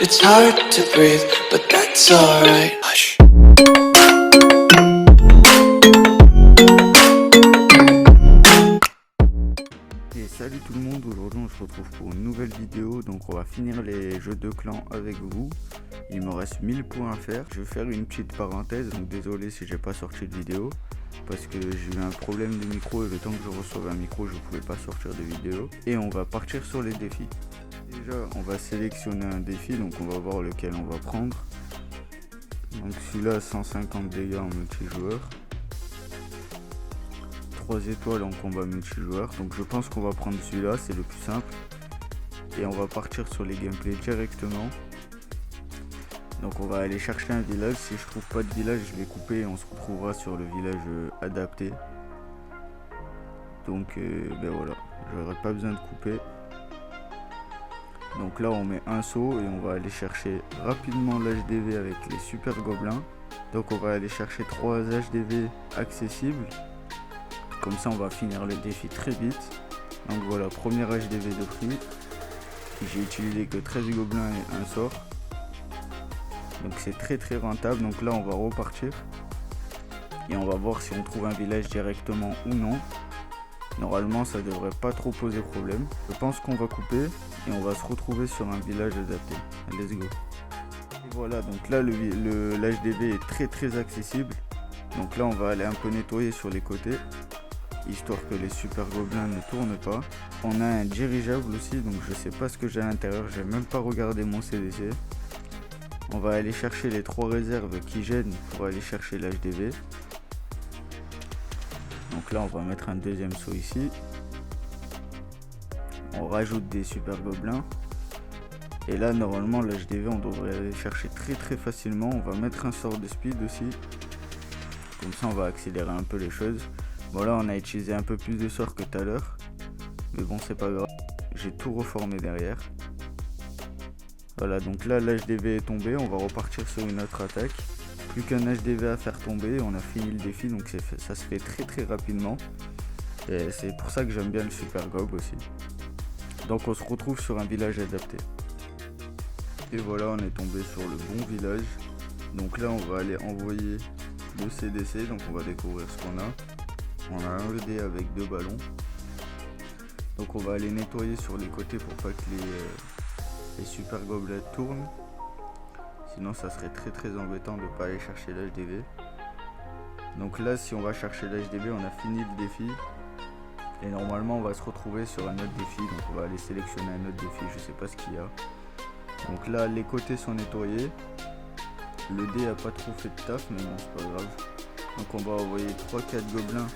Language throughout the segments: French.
It's hard to breathe, but that's alright. Hush. Et salut tout le monde, aujourd'hui on se retrouve pour une nouvelle vidéo. Donc on va finir les jeux de clans avec vous. Il me reste 1000 points à faire. Je vais faire une petite parenthèse, donc désolé si j'ai pas sorti de vidéo, parce que j'ai eu un problème de micro et le temps que je reçoive un micro je pouvais pas sortir de vidéo. Et on va partir sur les défis. Déjà on va sélectionner un défi, donc on va voir lequel on va prendre. Donc celui-là 150 dégâts en multijoueur, 3 étoiles en combat multijoueur. Donc je pense qu'on va prendre celui-là, c'est le plus simple. Et on va partir sur les gameplays directement. Donc on va aller chercher un village. Si je trouve pas de village, je vais couper et on se retrouvera sur le village adapté. Donc ben voilà, j'aurai pas besoin de couper. Donc là on met un saut et on va aller chercher rapidement l'HDV avec les super gobelins. Donc on va aller chercher 3 HDV accessibles. Comme ça on va finir le défi très vite. Donc voilà, premier HDV de prix. J'ai utilisé que 13 gobelins et un sort. Donc c'est très rentable. Donc là on va repartir. Et on va voir si on trouve un village directement ou non. Normalement ça devrait pas trop poser problème. Je pense qu'on va couper et on va se retrouver sur un village adapté. Let's go. Et voilà, donc là l'HDV est très accessible. Donc là on va aller un peu nettoyer sur les côtés, histoire que les super gobelins ne tournent pas. On a un dirigeable aussi, donc je sais pas ce que j'ai à l'intérieur, j'ai même pas regardé mon CDC. On va aller chercher les 3 réserves qui gênent pour aller chercher l'HDV. Donc là on va mettre un deuxième saut ici. On rajoute des super gobelins. Et là normalement l'HDV on devrait aller chercher très facilement. On va mettre un sort de speed aussi. Comme ça on va accélérer un peu les choses. Bon là on a utilisé un peu plus de sorts que tout à l'heure. Mais bon c'est pas grave. J'ai tout reformé derrière. Voilà, donc là l'HDV est tombé. On va repartir sur une autre attaque. Plus qu'un HDV à faire tomber, on a fini le défi, donc ça se fait très rapidement. Et c'est pour ça que j'aime bien le super gob aussi. Donc on se retrouve sur un village adapté. Et voilà, on est tombé sur le bon village. Donc là on va aller envoyer le CDC, donc on va découvrir ce qu'on a. On a un ED avec 2 ballons. Donc on va aller nettoyer sur les côtés pour pas que les super gobelets tournent. Sinon ça serait très embêtant de ne pas aller chercher l'HDV. Donc là si on va chercher l'HDV, on a fini le défi. Et normalement on va se retrouver sur un autre défi. Donc on va aller sélectionner un autre défi, je sais pas ce qu'il y a. Donc là les côtés sont nettoyés. Le dé a pas trop fait de taf, mais bon c'est pas grave. Donc on va envoyer 3-4 gobelins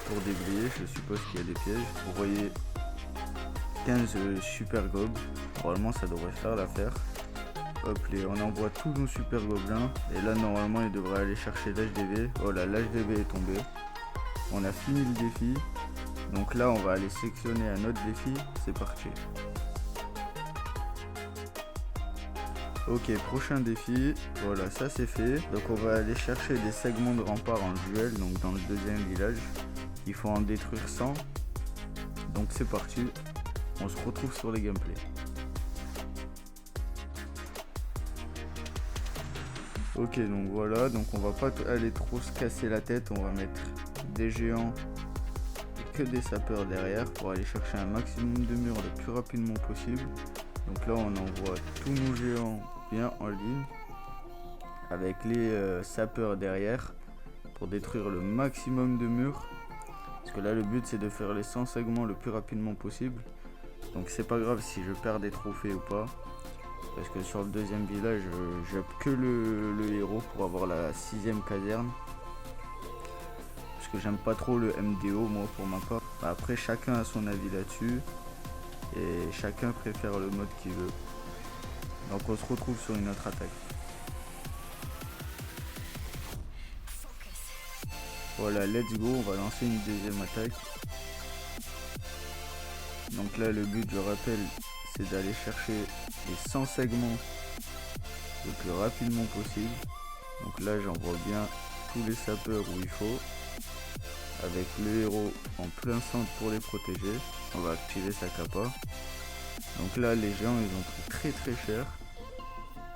pour déblayer, je suppose qu'il y a des pièges. Vous voyez 15 super gobes, normalement ça devrait faire l'affaire. Hop, on envoie tous nos super gobelins. Et là normalement il devrait aller chercher l'HDV. Voilà, l'HDV est tombé. On a fini le défi. Donc là on va aller sélectionner un autre défi. C'est parti. Ok, prochain défi. Voilà, ça c'est fait. Donc on va aller chercher des segments de rempart en duel. Donc dans le deuxième village. Il faut en détruire 100. Donc c'est parti. On se retrouve sur les gameplays. Ok, donc voilà, donc on va pas aller trop se casser la tête, on va mettre des géants et que des sapeurs derrière pour aller chercher un maximum de murs le plus rapidement possible. Donc là on envoie tous nos géants bien en ligne avec les sapeurs derrière pour détruire le maximum de murs. Parce que là le but c'est de faire les 100 segments le plus rapidement possible. Donc c'est pas grave si je perds des trophées ou pas. Parce que sur le deuxième village, j'ai que le héros pour avoir la 6ème caserne. Parce que j'aime pas trop le MDO, moi pour ma part. Après, chacun a son avis là-dessus. Et chacun préfère le mode qu'il veut. Donc on se retrouve sur une autre attaque. Voilà, let's go, on va lancer une deuxième attaque. Donc là, le but, je rappelle, c'est d'aller chercher les 100 segments le plus rapidement possible. Donc là j'envoie bien tous les sapeurs où il faut, avec le héros en plein centre pour les protéger. On va activer sa capa. Donc là les géants ils ont pris très cher.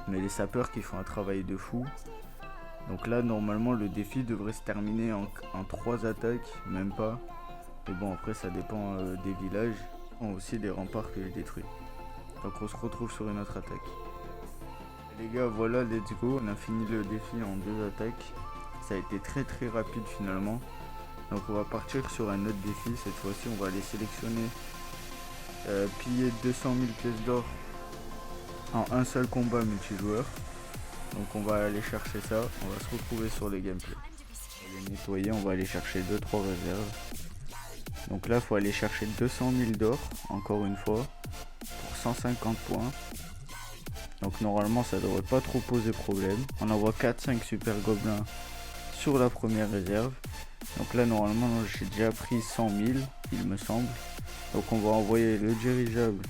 mais les sapeurs qui font un travail de fou. Donc là normalement le défi devrait se terminer en 3 attaques, même pas. Mais bon après ça dépend des villages, aussi des remparts que j'ai détruits. Donc on se retrouve sur une autre attaque. Et les gars voilà, let's go, on a fini le défi en 2 attaques. Ça a été très rapide finalement. Donc on va partir sur un autre défi, cette fois-ci on va aller sélectionner piller 200 000 pièces d'or en un seul combat multijoueur. Donc on va aller chercher ça, on va se retrouver sur les gameplays. On va les nettoyer, on va aller chercher 2-3 réserves. Donc là il faut aller chercher 200 000 d'or, encore une fois, pour 150 points. Donc normalement ça devrait pas trop poser problème. On envoie 4-5 super gobelins sur la première réserve. Donc là normalement j'ai déjà pris 100 000 il me semble. Donc on va envoyer le dirigeable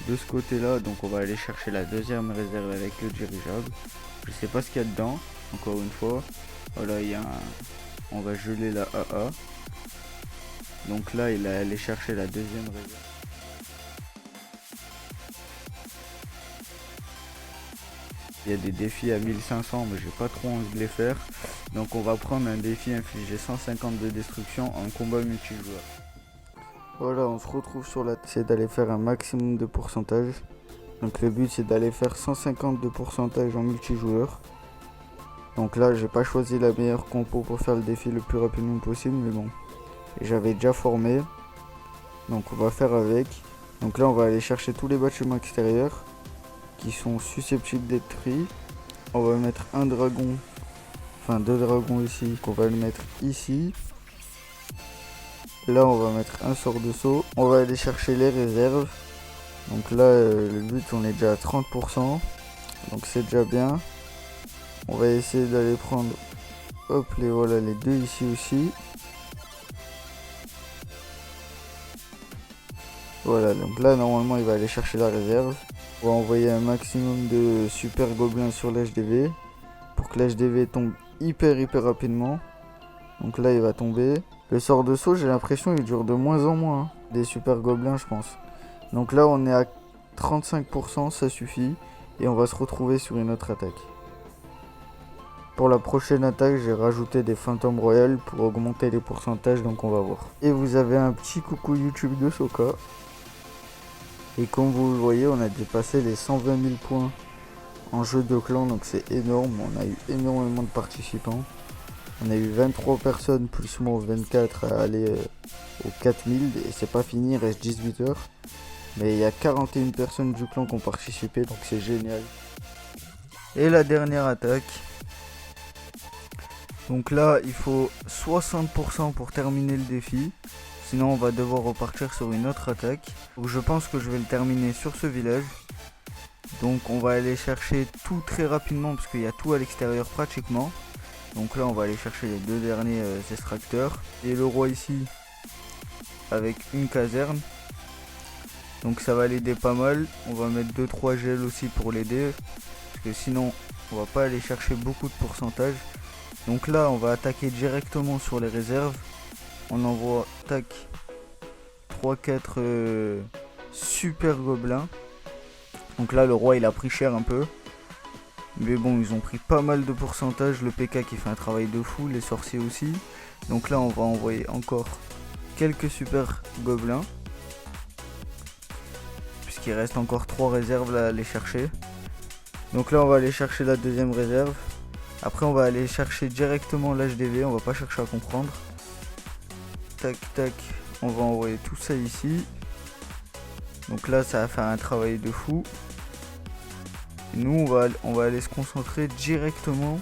de ce côté là. Donc on va aller chercher la deuxième réserve avec le dirigeable. Je sais pas ce qu'il y a dedans, encore une fois. Voilà, il y a on va geler la AA. Donc là il a allé chercher la deuxième réserve. Il y a des défis à 1500 mais j'ai pas trop envie de les faire. Donc on va prendre un défi infliger 150 de destruction en combat multijoueur. Voilà, on se retrouve sur la... c'est d'aller faire un maximum de pourcentage. Donc le but c'est d'aller faire 150 de pourcentage en multijoueur. Donc là j'ai pas choisi la meilleure compo pour faire le défi le plus rapidement possible, mais bon. J'avais déjà formé. Donc on va faire avec. Donc là on va aller chercher tous les bâtiments extérieurs qui sont susceptibles d'être détruits. On va mettre un dragon, enfin 2 dragons ici, qu'on va le mettre ici. Là on va mettre un sort de saut. On va aller chercher les réserves. Donc là le but on est déjà à 30%. Donc c'est déjà bien. On va essayer d'aller prendre hop les voilà les deux ici aussi. Voilà, donc là normalement il va aller chercher la réserve. On va envoyer un maximum de super gobelins sur l'HDV pour que l'HDV tombe hyper rapidement. Donc là il va tomber. Le sort de saut j'ai l'impression il dure de moins en moins des super gobelins je pense. Donc là on est à 35%, ça suffit. Et on va se retrouver sur une autre attaque. Pour la prochaine attaque j'ai rajouté des fantômes royales pour augmenter les pourcentages, donc on va voir. Et vous avez un petit coucou YouTube de Soka. Et comme vous le voyez on a dépassé les 120 000 points en jeu de clan, donc c'est énorme. On a eu énormément de participants. On a eu 23 personnes plus moi 24 à aller aux 4000 et c'est pas fini, il reste 18 heures. Mais il y a 41 personnes du clan qui ont participé, donc c'est génial. Et la dernière attaque. Donc là il faut 60% pour terminer le défi. Sinon on va devoir repartir sur une autre attaque. Donc je pense que je vais le terminer sur ce village. Donc on va aller chercher tout très rapidement parce qu'il y a tout à l'extérieur pratiquement. Donc là on va aller chercher les deux derniers extracteurs. Et le roi ici avec une caserne. Donc ça va l'aider pas mal. On va mettre 2-3 gels aussi pour l'aider. Parce que sinon on va pas aller chercher beaucoup de pourcentage. Donc là on va attaquer directement sur les réserves. On envoie tac 3-4 super gobelins. Donc là le roi il a pris cher un peu. Mais bon ils ont pris pas mal de pourcentage. Le PK qui fait un travail de fou. Les sorciers aussi. Donc là on va envoyer encore quelques super gobelins. Puisqu'il reste encore 3 réserves là à aller chercher. Donc là on va aller chercher la deuxième réserve. Après on va aller chercher directement l'HDV. On va pas chercher à comprendre. Tac tac. On va envoyer tout ça ici. Donc là ça va faire un travail de fou. Et nous on va aller se concentrer directement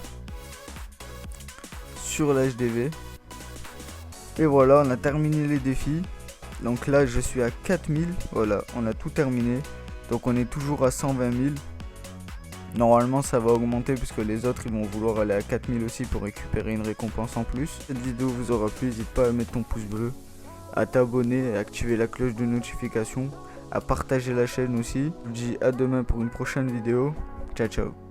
sur l'HDV. Et voilà, on a terminé les défis. Donc là je suis à 4000. Voilà, on a tout terminé. Donc on est toujours à 120 000. Normalement ça va augmenter puisque les autres ils vont vouloir aller à 4000 aussi pour récupérer une récompense en plus. Cette vidéo vous aura plu, n'hésite pas à mettre ton pouce bleu, à t'abonner, à activer la cloche de notification, à partager la chaîne aussi. Je vous dis à demain pour une prochaine vidéo. Ciao ciao.